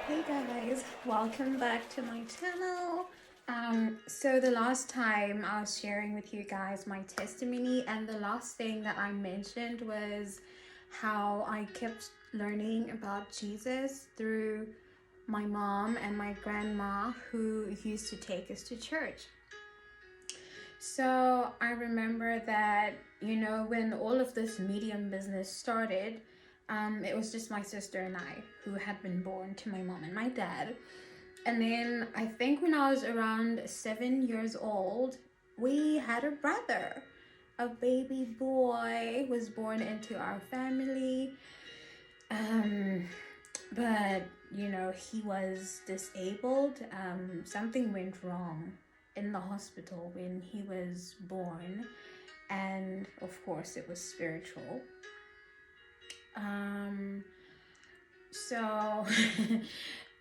Hey guys, welcome back to my channel. So the last time I was sharing with you guys my testimony, and the last thing that I mentioned was how I kept learning about Jesus through my mom and my grandma, who used to take us to church. So I remember that, when all of this medium business started, it was just my sister and I who had been born to my mom and my dad. And then I think when I was around 7 years old, we had a brother. A baby boy was born into our family. But he was disabled. Something went wrong in the hospital when he was born, and of course it was spiritual. So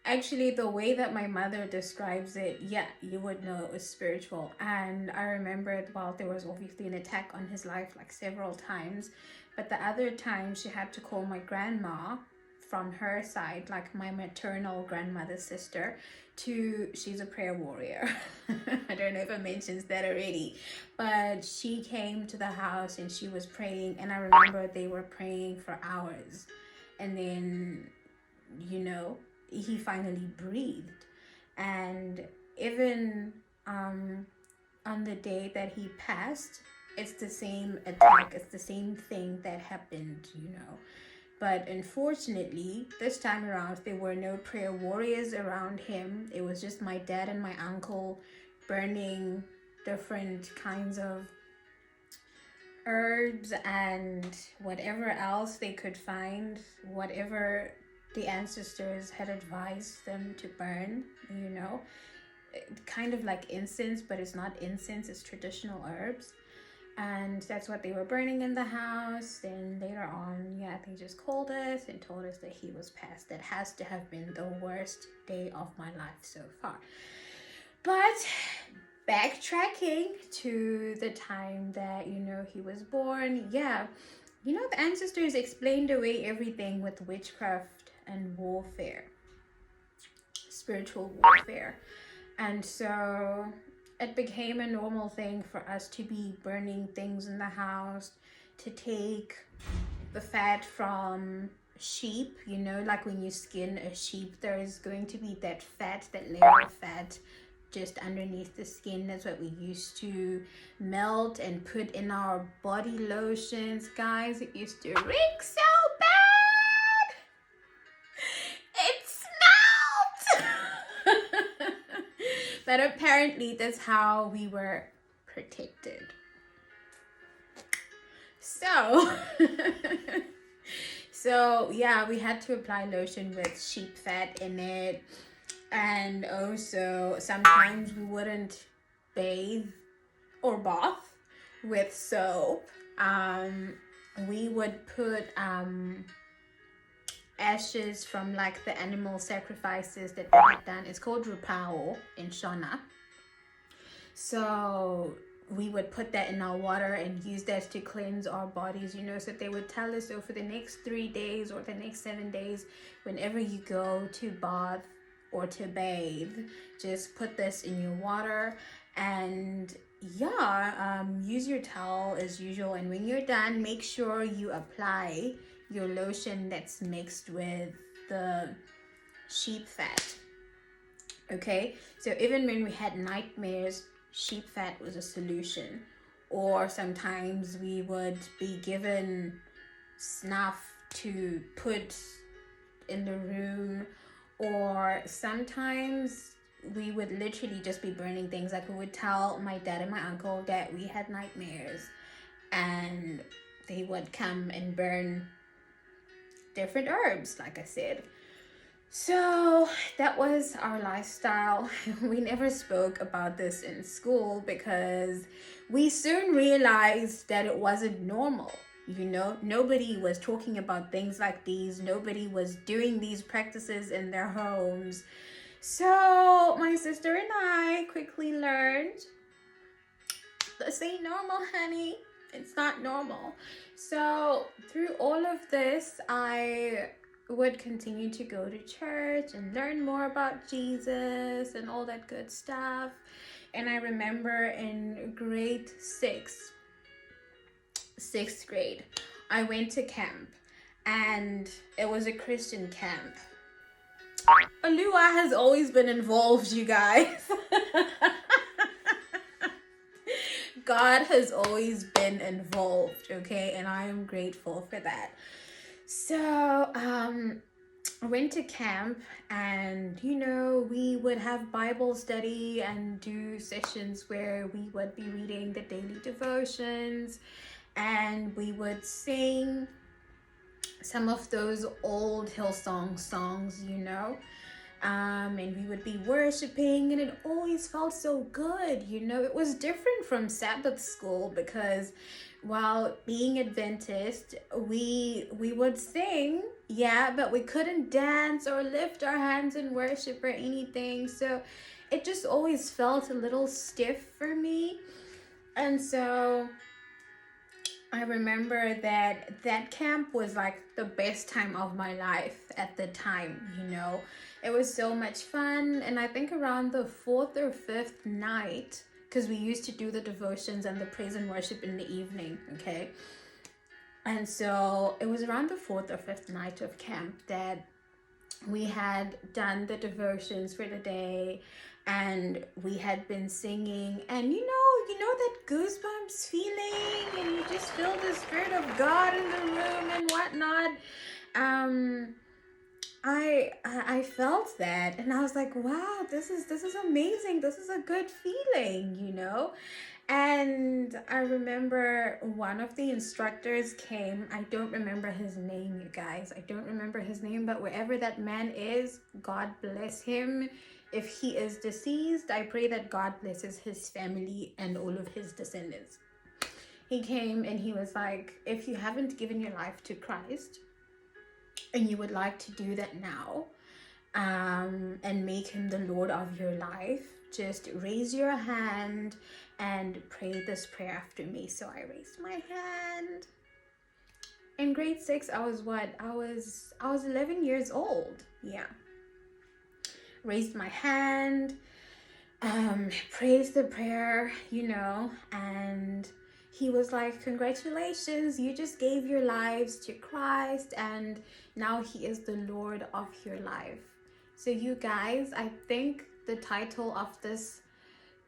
actually, the way that my mother describes it, yeah, you would know it was spiritual. And I remembered, well, there was obviously an attack on his life like several times, but the other time she had to call my grandma from her side, like my maternal grandmother's sister, she's a prayer warrior. I don't know if I mentioned that already, but she came to the house and she was praying, and I remember they were praying for hours, and then he finally breathed. And even on the day that he passed, it's the same attack, it's the same thing that happened. But unfortunately, this time around, there were no prayer warriors around him. It was just my dad and my uncle burning different kinds of herbs and whatever else they could find, whatever the ancestors had advised them to burn, kind of like incense, but it's not incense, it's traditional herbs. And that's what they were burning in the house. Then later on, they just called us and told us that he was passed. That has to have been the worst day of my life so far. But backtracking to the time that he was born, the ancestors explained away everything with witchcraft and warfare, spiritual warfare. And so it became a normal thing for us to be burning things in the house, to take the fat from sheep, like when you skin a sheep, there is going to be that layer of fat just underneath the skin. That's what we used to melt and put in our body lotions, guys. It used to reek so bad. It smelled. But apparently that's how we were protected. So we had to apply lotion with sheep fat in it. And also sometimes we wouldn't bathe or bath with soap. We would put ashes from like the animal sacrifices that they had done. It's called rupao in Shona. So we would put that in our water and use that to cleanse our bodies, so they would tell us, so for the next 3 days or the next 7 days, whenever you go to bath or to bathe, just put this in your water and use your towel as usual. And when you're done, make sure you apply your lotion that's mixed with the sheep fat. Okay, so even when we had nightmares, sheep fat was a solution. Or sometimes we would be given snuff to put in the room, or sometimes we would literally just be burning things. Like we would tell my dad and my uncle that we had nightmares, and they would come and burn different herbs, like I said. So that was our lifestyle. We never spoke about this in school because we soon realized that it wasn't normal. Nobody was talking about things like these. Nobody was doing these practices in their homes. So my sister and I quickly learned, this ain't normal, honey. It's not normal. So through all of this, I would continue to go to church and learn more about Jesus and all that good stuff. And I remember in grade sixth grade, I went to camp, and it was a Christian camp. Alua has always been involved, you guys. God has always been involved, okay? And I am grateful for that. So, I went to camp, and we would have Bible study and do sessions where we would be reading the daily devotions, and we would sing some of those old Hillsong songs, and we would be worshiping, and it always felt so good. It was different from Sabbath school, because while being Adventist, we would sing, but we couldn't dance or lift our hands in worship or anything. So it just always felt a little stiff for me. And so I remember that camp was like the best time of my life at the time. It was so much fun. And I think around the 4th or 5th night, because we used to do the devotions and the praise and worship in the evening, okay? And so it was around the 4th or 5th night of camp that we had done the devotions for the day, and we had been singing, and you know that goosebumps feeling, and you just feel the Spirit of God in the room and whatnot. I felt that, and I was like, wow, this is amazing. This is a good feeling, And I remember one of the instructors came. I don't remember his name, you guys. I don't remember his name, but wherever that man is, God bless him. If he is deceased, I pray that God blesses his family and all of his descendants. He came and he was like, if you haven't given your life to Christ and you would like to do that now, and make him the Lord of your life, just raise your hand and pray this prayer after me. So I raised my hand. In grade 6, I was 11 years old. Yeah. Raised my hand, praised the prayer, and he was like, congratulations, you just gave your lives to Christ, and now he is the Lord of your life. So you guys, I think the title of this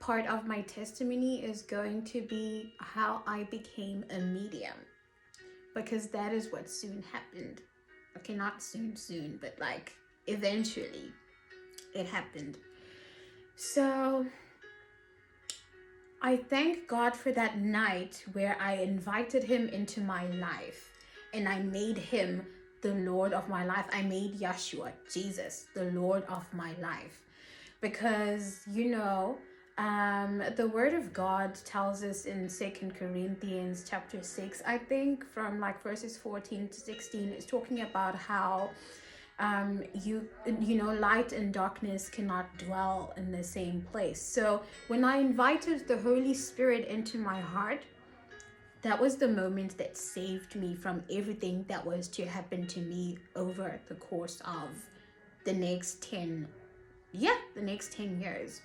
part of my testimony is going to be how I became a medium, because that is what soon happened. Okay, not soon, but like eventually it happened. So I thank God for that night where I invited him into my life and I made him the Lord of my life. I made Yeshua, Jesus, the Lord of my life. Because, the word of God tells us in 2 Corinthians chapter 6, I think from like verses 14 to 16, it's talking about how light and darkness cannot dwell in the same place. So when I invited the Holy Spirit into my heart, that was the moment that saved me from everything that was to happen to me over the course of the next 10 years.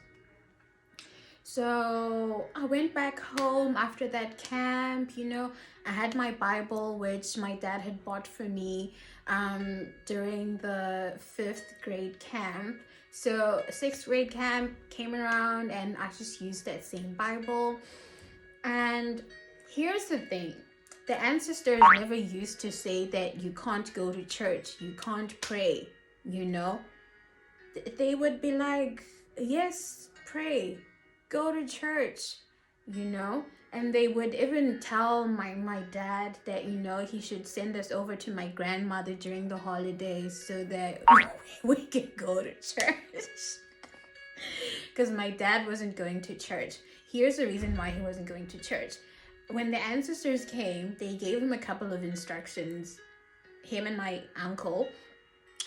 So I went back home after that camp. I had my Bible, which my dad had bought for me during the 5th grade camp. So 6th grade camp came around and I just used that same Bible. And here's the thing. The ancestors never used to say that you can't go to church, you can't pray, They would be like, yes, pray, go to church, And they would even tell my dad that, he should send us over to my grandmother during the holidays so that we could go to church. Because my dad wasn't going to church. Here's the reason why he wasn't going to church. When the ancestors came, they gave him a couple of instructions, him and my uncle,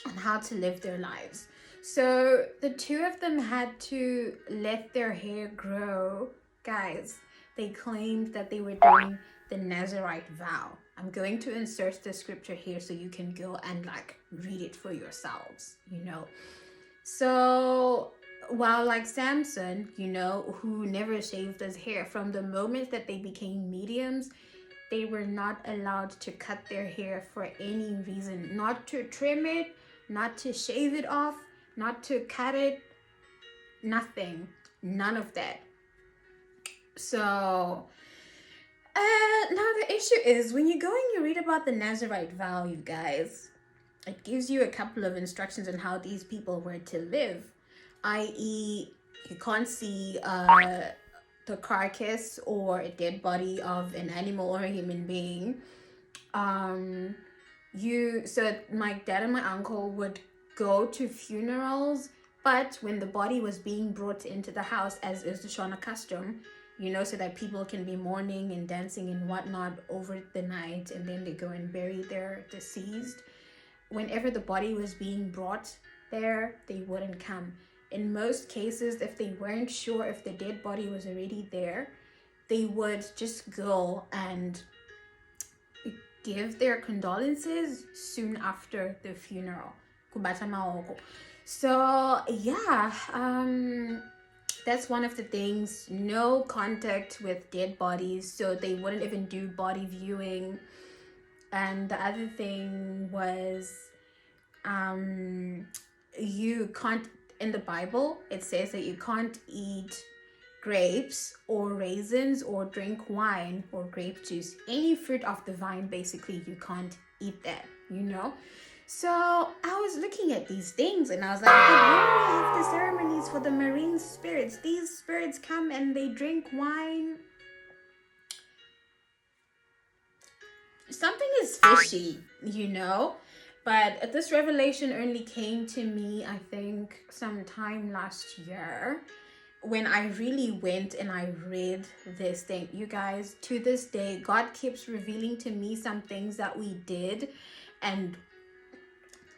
on how to live their lives. So the two of them had to let their hair grow. Guys, they claimed that they were doing the Nazirite vow. I'm going to insert the scripture here so you can go and like read it for yourselves, you know. So while like Samson, you know, who never shaved his hair, from the moment that they became mediums, they were not allowed to cut their hair for any reason. Not to trim it, not to shave it off, not to cut it, nothing. None of that. So now the issue is, when you go and you read about the Nazarite vow, you guys, it gives you a couple of instructions on how these people were to live, i.e. you can't see the carcass or a dead body of an animal or a human being. So my dad and my uncle would go to funerals, but when the body was being brought into the house, as is the Shona custom, you know, so that people can be mourning and dancing and whatnot over the night, and then they go and bury their deceased. Whenever the body was being brought there, they wouldn't come. In most cases, if they weren't sure if the dead body was already there, they would just go and give their condolences soon after the funeral. So yeah, that's one of the things. No contact with dead bodies, so they wouldn't even do body viewing. And the other thing was, you can't, in the Bible, it says that you can't eat grapes or raisins or drink wine or grape juice. Any fruit of the vine, basically, you can't eat that, you know? So I was looking at these things and I was like, but when we have the ceremonies for the marine spirits, these spirits come and they drink wine. Something is fishy, you know? But this revelation only came to me, I think, sometime last year, when I really went and I read this thing. You guys, to this day, God keeps revealing to me some things that we did, and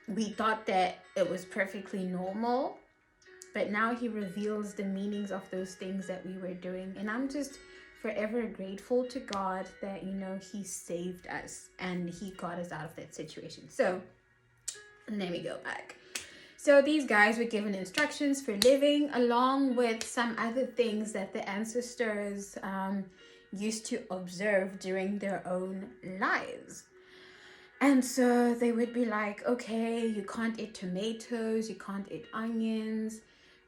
we thought that it was perfectly normal, but now he reveals the meanings of those things that we were doing. And I'm just forever grateful to God that, you know, he saved us and he got us out of that situation. So let me go back. So these guys were given instructions for living, along with some other things that the ancestors used to observe during their own lives. And so they would be like, okay, you can't eat tomatoes, you can't eat onions.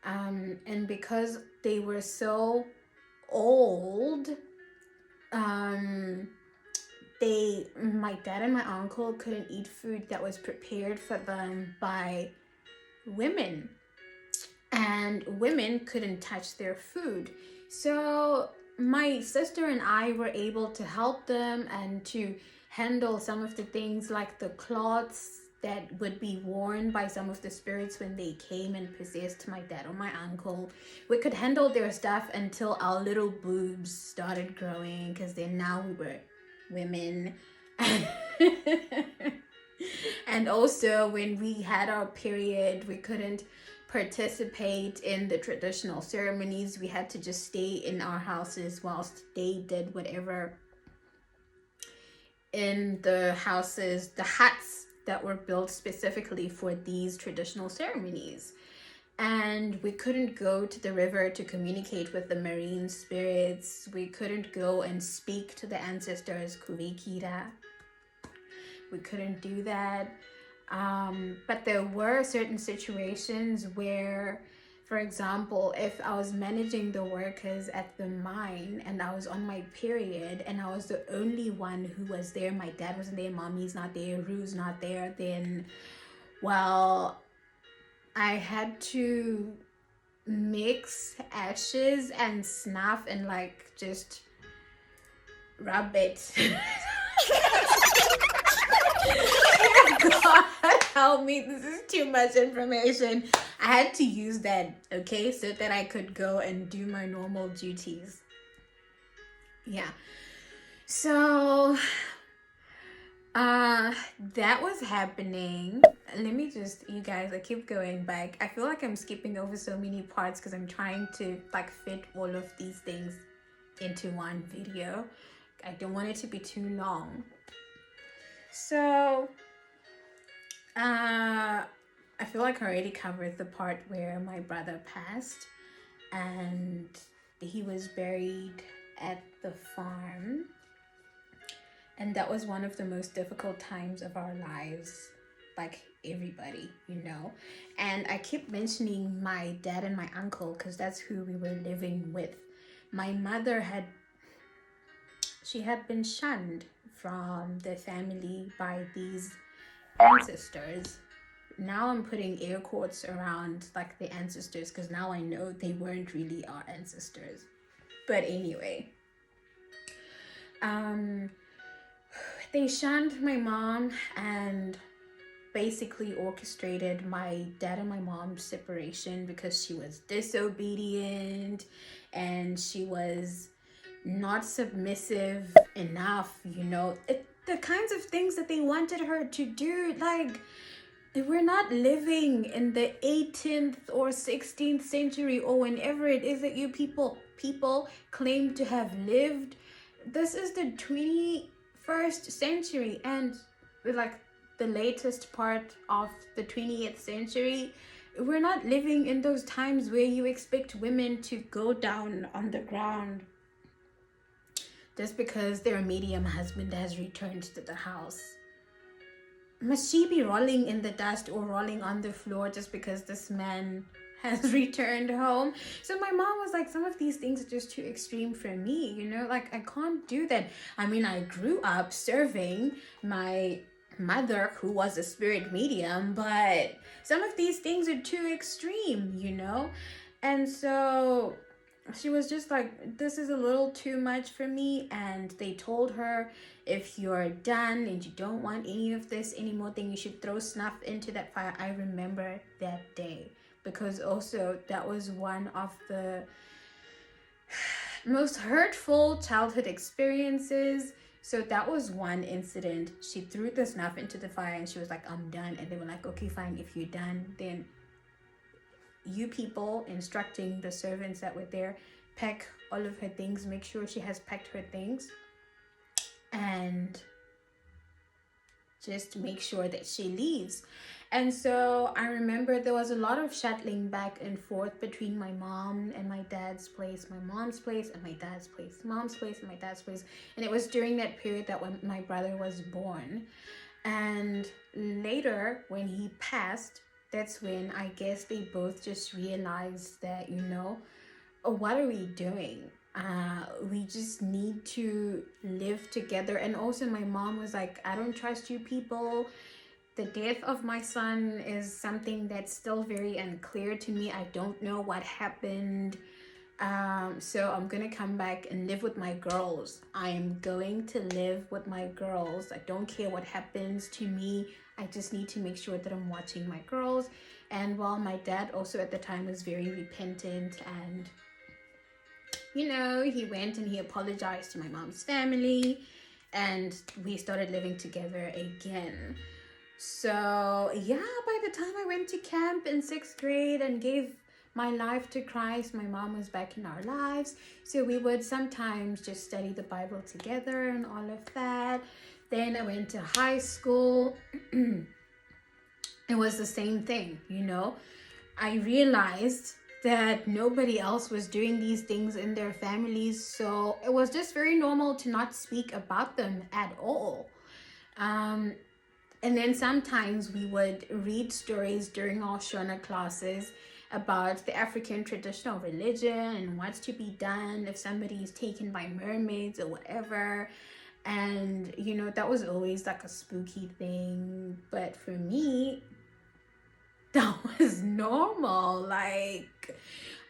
And because they were so old, my dad and my uncle couldn't eat food that was prepared for them by women. And women couldn't touch their food. So my sister and I were able to help them and to handle some of the things, like the cloths that would be worn by some of the spirits when they came and possessed my dad or my uncle. We could handle their stuff until our little boobs started growing, because then now we were women. And also when we had our period, we couldn't participate in the traditional ceremonies. We had to just stay in our houses whilst they did whatever in the houses, the huts that were built specifically for these traditional ceremonies. And we couldn't go to the river to communicate with the marine spirits. We couldn't go and speak to the ancestors, Kuvikira. We couldn't do that. But there were certain situations where, for example, if I was managing the workers at the mine and I was on my period and I was the only one who was there, my dad wasn't there, mommy's not there, Rue's not there, then, well, I had to mix ashes and snuff and like just rub it. God help me, this is too much information. I had to use that, okay, so that I could go and do my normal duties. Yeah. So that was happening. Let me just, you guys, I keep going back. I feel like I'm skipping over so many parts because I'm trying to like fit all of these things into one video. I don't want it to be too long. So, I feel like I already covered the part where my brother passed and he was buried at the farm. And that was one of the most difficult times of our lives, like everybody, you know. And I keep mentioning my dad and my uncle because that's who we were living with. My mother had been shunned from the family by these ancestors. Now I'm putting air quotes around like the ancestors because now I know they weren't really our ancestors. But anyway, they shunned my mom and basically orchestrated my dad and my mom's separation because she was disobedient and she was not submissive enough, you know. The kinds of things that they wanted her to do, like, we're not living in the 18th or 16th century or whenever it is that you people claim to have lived. This is the 21st century and like the latest part of the 20th century. We're not living in those times where you expect women to go down on the ground just because their medium husband has returned to the house. Must she be rolling in the dust or rolling on the floor just because this man has returned home? So my mom was like, some of these things are just too extreme for me, you know, like I can't do that. I mean, I grew up serving my mother who was a spirit medium, but some of these things are too extreme, you know. And so she was just like, this is a little too much for me. And they told her, if you're done and you don't want any of this anymore, then you should throw snuff into that fire. I remember that day because also that was one of the most hurtful childhood experiences. So that was one incident. She threw the snuff into the fire and she was like, I'm done. And they were like, okay, fine. If you're done, then you people, instructing the servants that were there, pack all of her things, make sure she has packed her things, and just make sure that she leaves. And so I remember there was a lot of shuttling back and forth between my mom and my dad's place, my mom's place and my dad's place, mom's place and my dad's place. And it was during that period that when my brother was born. And later when he passed, that's when I guess they both just realized that, you know, what are we doing? We just need to live together. And also my mom was like, I don't trust you people. The death of my son is something that's still very unclear to me. I don't know what happened. So I'm gonna come back and live with my girls. I'm going to live with my girls. I don't care what happens to me. I just need to make sure that I'm watching my girls. And while my dad also at the time was very repentant and, you know, he went and he apologized to my mom's family and we started living together again. So yeah, by the time I went to camp in 6th grade and gave my life to Christ, my mom was back in our lives. So we would sometimes just study the Bible together and all of that. Then I went to high school. It was the same thing, you know. I realized that nobody else was doing these things in their families. So it was just very normal to not speak about them at all. And then sometimes we would read stories during our Shona classes about the African traditional religion and what's to be done if somebody is taken by mermaids or whatever. And, you know, that was always like a spooky thing. But for me, that was normal. Like,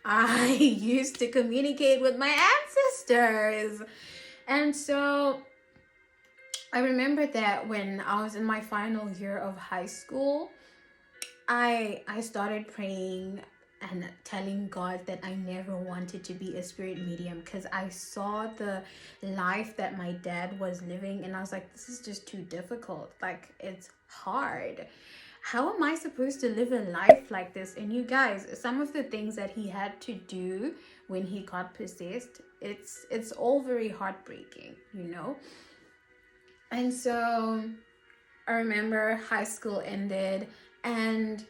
I used to communicate with my ancestors. And so I remember that when I was in my final year of high school, I started praying and telling God that I never wanted to be a spirit medium because I saw the life that my dad was living and I was like, this is just too difficult. Like, it's hard. How am I supposed to live a life like this? And you guys, some of the things that he had to do when he got possessed, it's all very heartbreaking, you know? And so I remember high school ended, and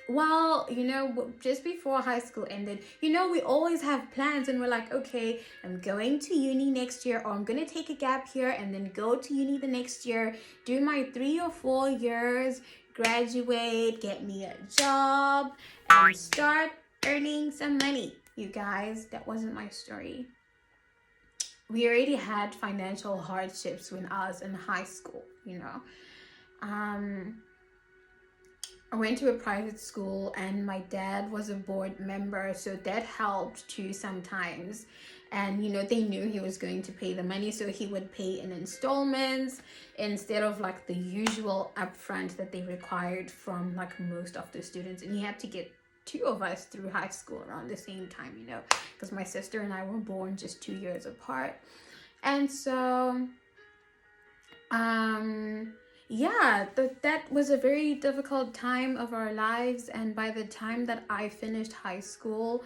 well, you know, just before high school ended, you know, we always have plans and we're like, okay, I'm going to uni next year, or I'm going to take a gap here and then go to uni the next year, do my 3 or 4 years, graduate, get me a job, and start earning some money. You guys, that wasn't my story. We already had financial hardships when I was in high school, you know. I went to a private school and my dad was a board member, so that helped too sometimes. And you know, they knew he was going to pay the money, so he would pay in installments instead of like the usual upfront that they required from like most of the students. And he had to get 2 of us through high school around the same time, you know, because my sister and I were born just 2 years apart. And so yeah, that was a very difficult time of our lives. And by the time that I finished high school,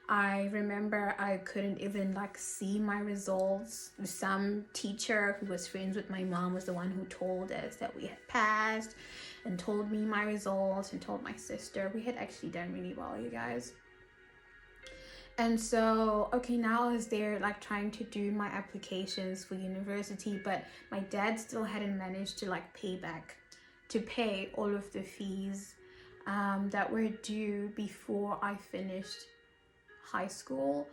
I remember I couldn't even like see my results. Some teacher who was friends with my mom was the one who told us that we had passed and told me my results and told my sister. We had actually done really well, you guys. And so, okay, now I was there like trying to do my applications for university, but my dad still hadn't managed to like pay all of the fees that were due before I finished high school.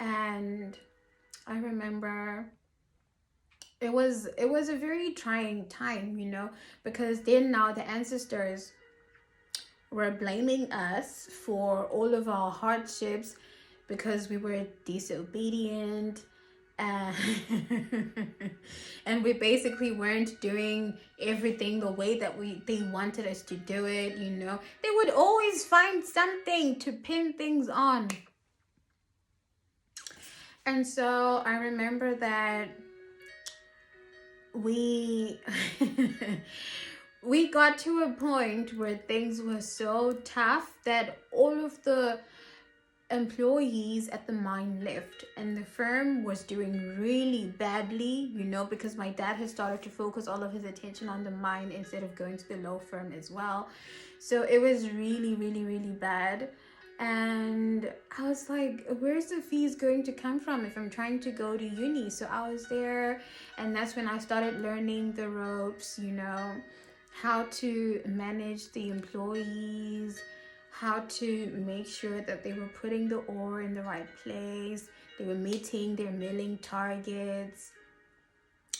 And I remember it was a very trying time, you know, because then now the ancestors were blaming us for all of our hardships because we were disobedient and and we basically weren't doing everything the way that they wanted us to do it, you know. They would always find something to pin things on. And so I remember that we we got to a point where things were so tough that all of the employees at the mine left and the firm was doing really badly, you know, because my dad has started to focus all of his attention on the mine instead of going to the law firm as well. So it was really, really, really bad. And I was like, where's the fees going to come from if I'm trying to go to uni? So I was there, and that's when I started learning the ropes, you know, how to manage the employees, how to make sure that they were putting the ore in the right place, they were meeting their milling targets.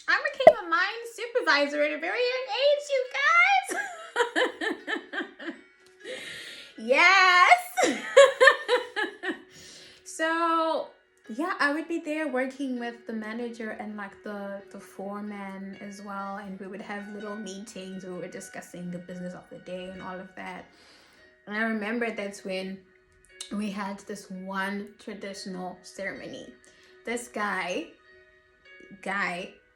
I became a mine supervisor at a very young age, you guys. Yes. So yeah, I would be there working with the manager and like the foreman as well, and we would have little meetings. We were discussing the business of the day and all of that. And I remember that's when we had this one traditional ceremony. This guy,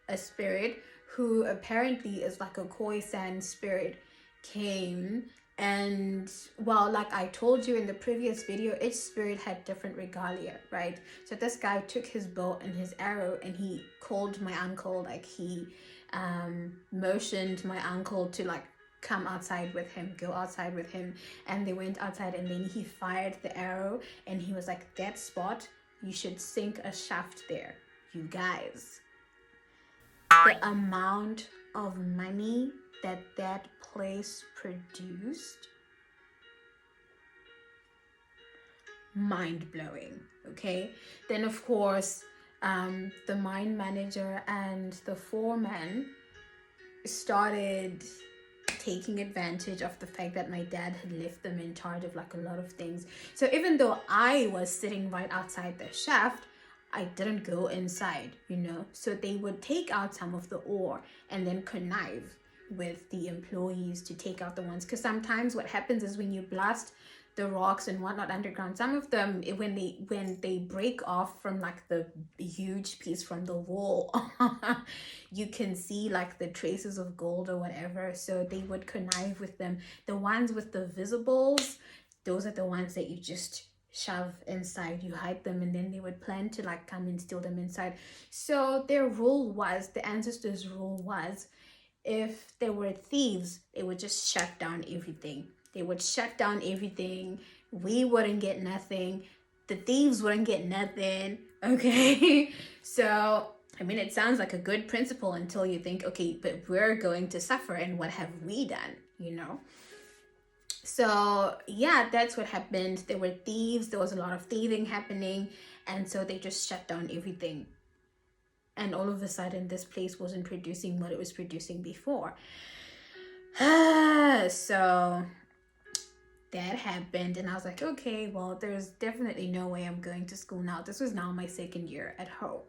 a spirit who apparently is like a Khoisan spirit, came. And well, like I told you in the previous video, each spirit had different regalia, right? So this guy took his bow and his arrow and he called my uncle, like he motioned my uncle to like come outside with him, go outside with him. And they went outside, and then he fired the arrow and he was like, that spot, you should sink a shaft there. You guys, the amount of money that place produced, mind-blowing. Okay, then of course the mine manager and the foreman started taking advantage of the fact that my dad had left them in charge of like a lot of things. So even though I was sitting right outside the shaft, I didn't go inside, you know. So they would take out some of the ore and then connive with the employees to take out the ones, because sometimes what happens is when you blast the rocks and whatnot underground, some of them, when they break off from like the huge piece from the wall, you can see like the traces of gold or whatever. So they would connive with them. The ones with the visibles, those are the ones that you just shove inside, you hide them, and then they would plan to like come and steal them inside. So their rule was, the ancestors' rule was, if there were thieves, they would just shut down everything. They would shut down everything. We wouldn't get nothing. The thieves wouldn't get nothing. Okay. So, I mean, it sounds like a good principle until you think, okay, but we're going to suffer, and what have we done, you know? So, yeah, that's what happened. There were thieves. There was a lot of thieving happening. And so they just shut down everything. And all of a sudden, this place wasn't producing what it was producing before. So that happened, and I was like, okay, well, there's definitely no way I'm going to school now. This was now my second year at home.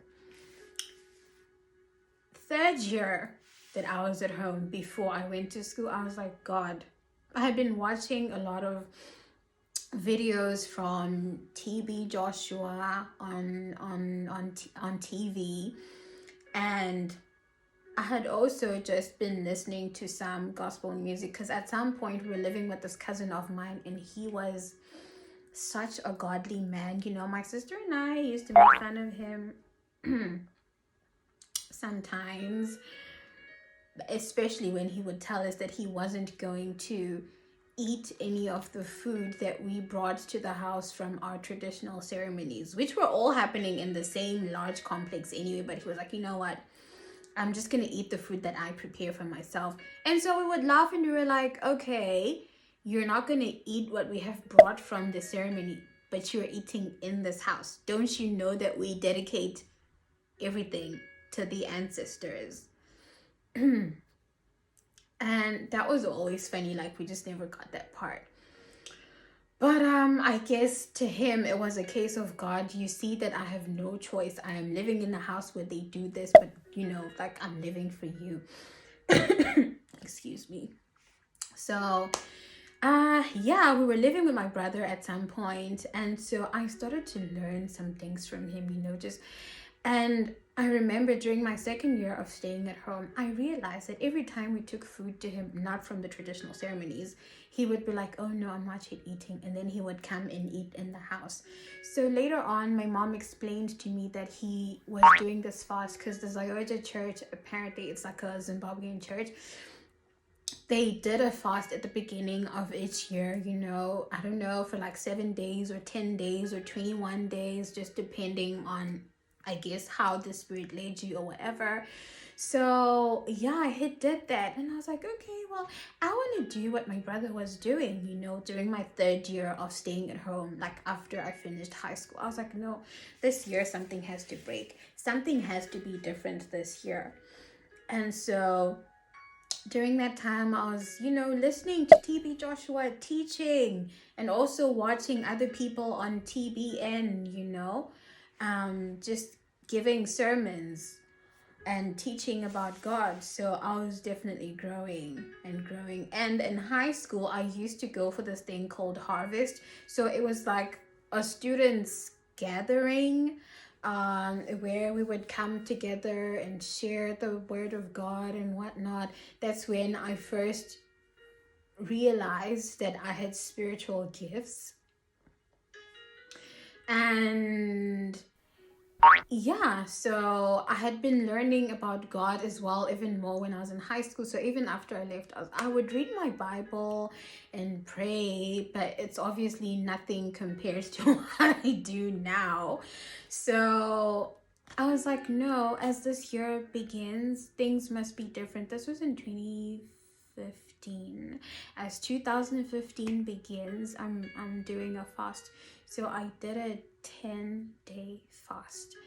Third year that I was at home before I went to school, I was like, God, I had been watching a lot of videos from TB Joshua on TV, and I had also just been listening to some gospel music, because at some point we were living with this cousin of mine, and he was such a godly man. You know, my sister and I used to make fun of him sometimes, especially when he would tell us that he wasn't going to eat any of the food that we brought to the house from our traditional ceremonies, which were all happening in the same large complex anyway. But he was like, you know what, I'm just gonna eat the food that I prepare for myself. And so we would laugh, and we were like, okay, you're not gonna eat what we have brought from the ceremony, but you're eating in this house. Don't you know that we dedicate everything to the ancestors? And that was always funny. Like, we just never got that part. But I guess to him it was a case of, God, you see that I have no choice. I am living in a house where they do this, but you know, like, I'm living for you. Excuse me. So yeah, we were living with my brother at some point, and so I started to learn some things from him, you know, just. And I remember during my second year of staying at home, I realized that every time we took food to him, not from the traditional ceremonies, he would be like, oh no, I'm not yet eating. And then he would come and eat in the house. So later on, my mom explained to me that he was doing this fast because the Zayoja church, apparently it's like a Zimbabwean church, they did a fast at the beginning of each year, you know, I don't know, for like 7 days or 10 days or 21 days, just depending on, I guess, how the spirit led you or whatever. So yeah, I did that, and I was like, okay, well, I want to do what my brother was doing, you know, during my third year of staying at home, like after I finished high school. I was like, no, this year something has to break. Something has to be different this year. And so during that time, I was, you know, listening to TB Joshua teaching, and also watching other people on TBN, you know, just giving sermons and teaching about God. So I was definitely growing and growing. And in high school, I used to go for this thing called Harvest. So it was like a students gathering, where we would come together and share the word of God and whatnot. That's when I first realized that I had spiritual gifts. And yeah, so I had been learning about God as well, even more when I was in high school. So even after I left, I would read my Bible and pray, but it's obviously nothing compared to what I do now. So I was like, no, as this year begins, things must be different. This was in 2015. As 2015 begins, I'm doing a fast. So I did a 10-day fast,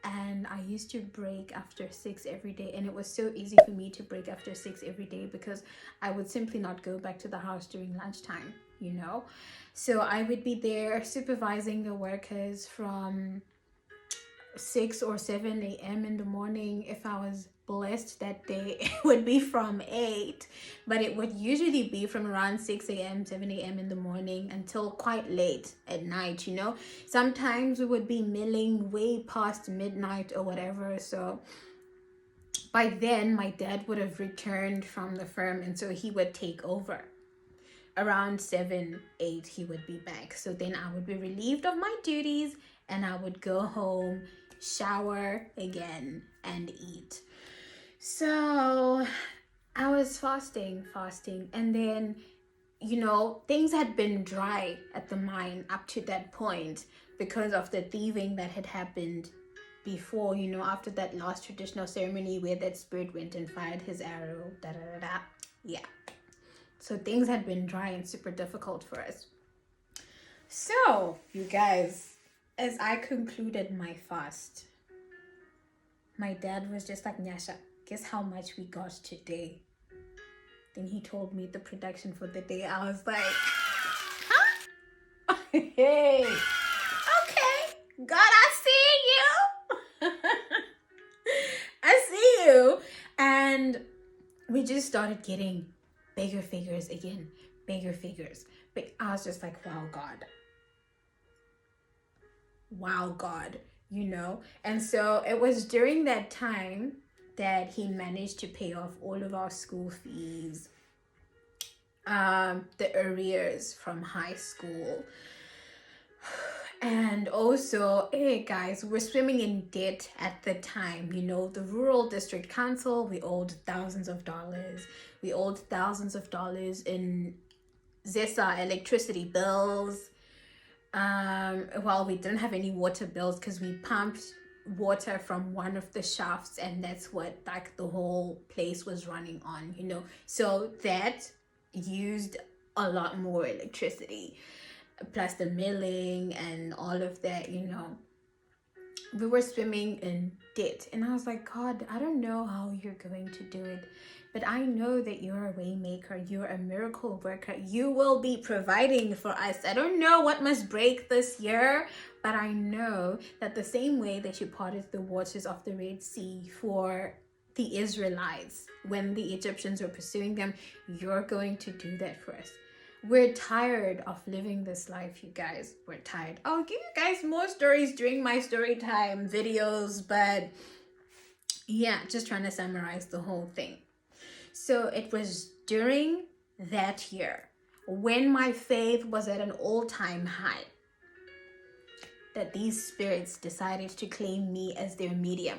and I used to break after 6 every day, and it was so easy for me to break after 6 every day because I would simply not go back to the house during lunchtime, you know. So I would be there supervising the workers from 6 or 7 a.m. in the morning. If I was blessed that day, it would be from 8, but it would usually be from around 6 a.m. 7 a.m. in the morning until quite late at night, you know. Sometimes we would be milling way past midnight or whatever. So by then my dad would have returned from the firm, and so he would take over around 7 8. He would be back. So then I would be relieved of my duties, and I would go home, shower again, and eat. So I was fasting, and then, you know, things had been dry at the mine up to that point because of the thieving that had happened before, you know, after that last traditional ceremony where that spirit went and fired his arrow, da da da da. Yeah. So things had been dry and super difficult for us. So, you guys, as I concluded my fast, my dad was just like, Nyasha, guess how much we got today? Then he told me the production for the day. I was like, huh? Hey, okay. God, I see you. I see you. And we just started getting bigger figures again, bigger figures. But I was just like, wow, God. Wow, God, you know? And so it was during that time that he managed to pay off all of our school fees, the arrears from high school. And also, hey guys, we're swimming in debt at the time. You know, the rural district council, we owed thousands of dollars. We owed thousands of dollars in ZESA electricity bills. Well, we didn't have any water bills because we pumped water from one of the shafts, and that's what like the whole place was running on, you know. So that used a lot more electricity, plus the milling and all of that, you know. We were swimming in debt, and I was like, God, I don't know how you're going to do it, but I know that you're a way maker, you're a miracle worker, you will be providing for us. I don't know what must break this year, but I know that the same way that you parted the waters of the Red Sea for the Israelites when the Egyptians were pursuing them, you're going to do that for us. We're tired of living this life, you guys. We're tired. I'll give you guys more stories during my story time videos, but yeah, just trying to summarize the whole thing. So it was during that year when my faith was at an all-time high that these spirits decided to claim me as their medium.